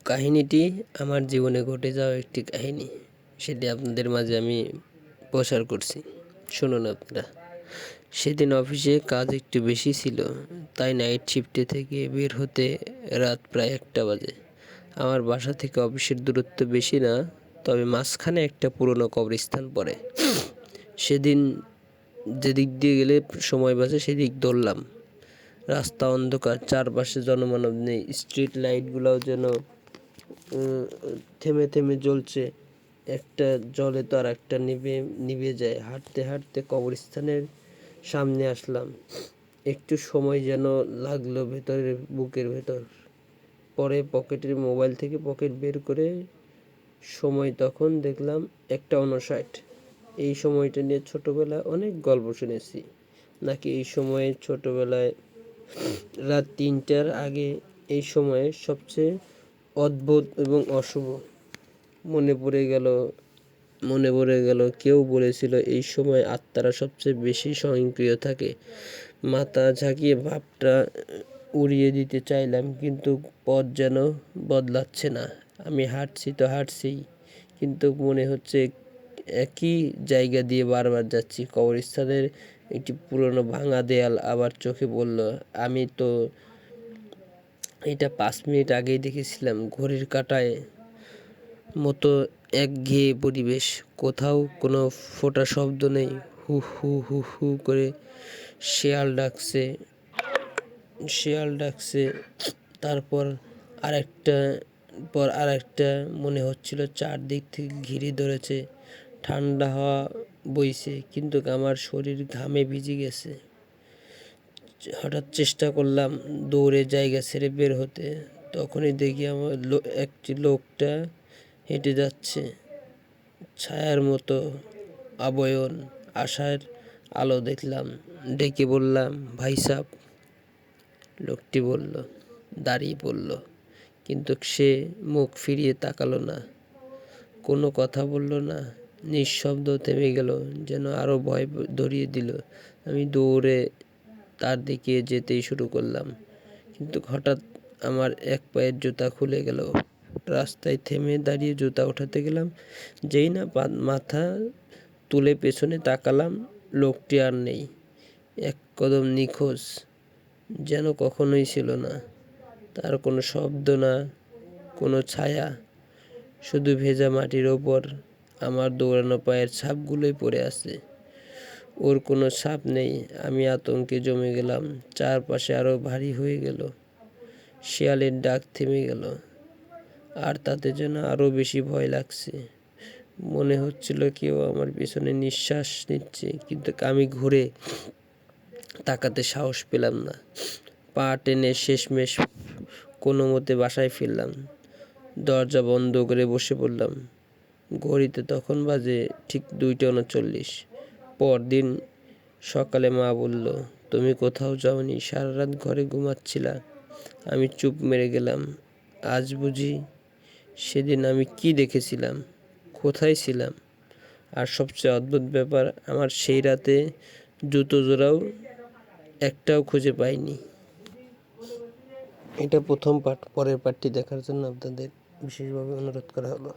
কাহিনীটি আমার জীবনে ঘটে যাওয়া একটি কাহিনী। সেটি আপনাদের মাঝে আমি প্রচার করছি, শুনুন আপনারা। সেদিন অফিসে কাজ একটু বেশি ছিল, তাই নাইট শিফটে থেকে বের হতে রাত প্রায় 1টা বাজে। আমার বাসা থেকে অফিসের দূরত্ব বেশি না, তবে মাঝখানে একটা পুরনো কবরস্থান পড়ে। সেদিন যেদিক দিয়ে গেলে সময় বাঁচে সেদিক ধরলাম। রাস্তা অন্ধকার, চারপাশে জনমানব নেই, স্ট্রিট লাইটগুলোও যেন থেমে থেমে জ্বলছে। একটা জ্বলে তো আর একটা নিভে যায়। হাঁটতে হাঁটতে কবরস্থানের সামনে আসলাম। একটু সময় যেন লাগলো বুকের ভেতর। পরে পকেটের মোবাইল থেকে পকেট বের করে সময় তখন দেখলাম 1:59। এই সময়টা নিয়ে ছোটবেলায় অনেক গল্প শুনেছি। নাকি এই সময়ে ছোটবেলায় রাত 3টার আগে এই সময়ে সবচেয়ে অদ্ভুত এবং অশুভ। মনে পড়ে গেল কেউ বলেছিল এই সময় আত্মারা সবচেয়ে বেশি স্বয়ংক্রিয় থাকে। মাথা ঝাঁকিয়ে ভাবটা উড়িয়ে দিতে চাইলাম, কিন্তু পথ যেন বদলাচ্ছে না। আমি হাঁটছি, কিন্তু মনে হচ্ছে একই জায়গা দিয়ে বারবার যাচ্ছি। কবরস্থানের একটি পুরনো ভাঙা দেয়াল আবার চোখে পড়ল। আমি তো এটা 5 মিনিট আগেই দেখেছিলাম। ঘড়ির কাঁটায় মতো একঘেয়ে পরিবেশ, কোথাও কোনো ফোঁটা শব্দ নেই। হু হু হু হু করে শেয়াল ডাকছে। তারপর আরেকটা মনে হচ্ছিল চারদিক থেকে ঘিরে ধরেছে। ঠান্ডা হাওয়া বইছে, কিন্তু আমার শরীর ঘামে ভিজে গেছে। হঠাৎ চেষ্টা করলাম দৌড়ে জায়গা ছেড়ে বের হতে। তখনই দেখি আমার একটি লোকটা হেঁটে যাচ্ছে, ছায়ার মতো আবয়ন। আশার আলো দেখলাম, ডেকে বললাম, ভাই সাব। লোকটি দাঁড়িয়ে পড়ল, কিন্তু সে মুখ ফিরিয়ে তাকালো না, কোনো কথা বলল না। নিঃশব্দ থেমে গেল, যেন আরো ভয় ধরিয়ে দিল। আমি দৌড়ে তার দিকে যেতেই শুরু করলাম, কিন্তু হঠাৎ আমার এক পায়ের জুতা খুলে গেল। রাস্তায় থেমে দাঁড়িয়ে জুতা উঠাতে গেলাম। যেই না মাথা তুলে পেছনে তাকালাম, লোকটি আর নেই। এক কদম নিখোঁজ, যেন কখনোই ছিল না। তার কোনো শব্দ না, কোনো ছায়া, শুধু ভেজা মাটির ওপর আমার দৌড়ানো পায়ের ছাপগুলোই পড়ে আছে। ওর কোনো ছাপ নেই। আমি আতঙ্কে জমে গেলাম। চারপাশে আরো ভারী হয়ে গেল। শেয়ালের ডাক থেমে গেল, আর তাতে যেন আরো বেশি ভয় লাগছে। মনে হচ্ছিল কেউ আমার পিছনে নিঃশ্বাস নিচ্ছে, কিন্তু আমি ঘুরে তাকাতে সাহস পেলাম না। পা টেনে শেষমেশ কোনো মতে বাসায় ফিরলাম। দরজা বন্ধ করে বসে পড়লাম। ঘড়িতে তখন বাজে ঠিক 2:39। পরদিন সকালে মা বলল, তুমি কোথাও যাওনি, সারা রাত ঘরে ঘুমাচ্ছিলা। আমি চুপ মেরে গেলাম। আজ বুঝি সেদিন আমি কি দেখেছিলাম, কোথায় ছিলাম, আর সবচেয়ে অদ্ভুত ব্যাপার, আমার সেই রাতে জুতো জোড়াও একটাও খুঁজে পাইনি। এটা প্রথম পার্ট। পরের পার্টটি দেখার জন্য আপনাদের বিশেষভাবে অনুরোধ করা হলো।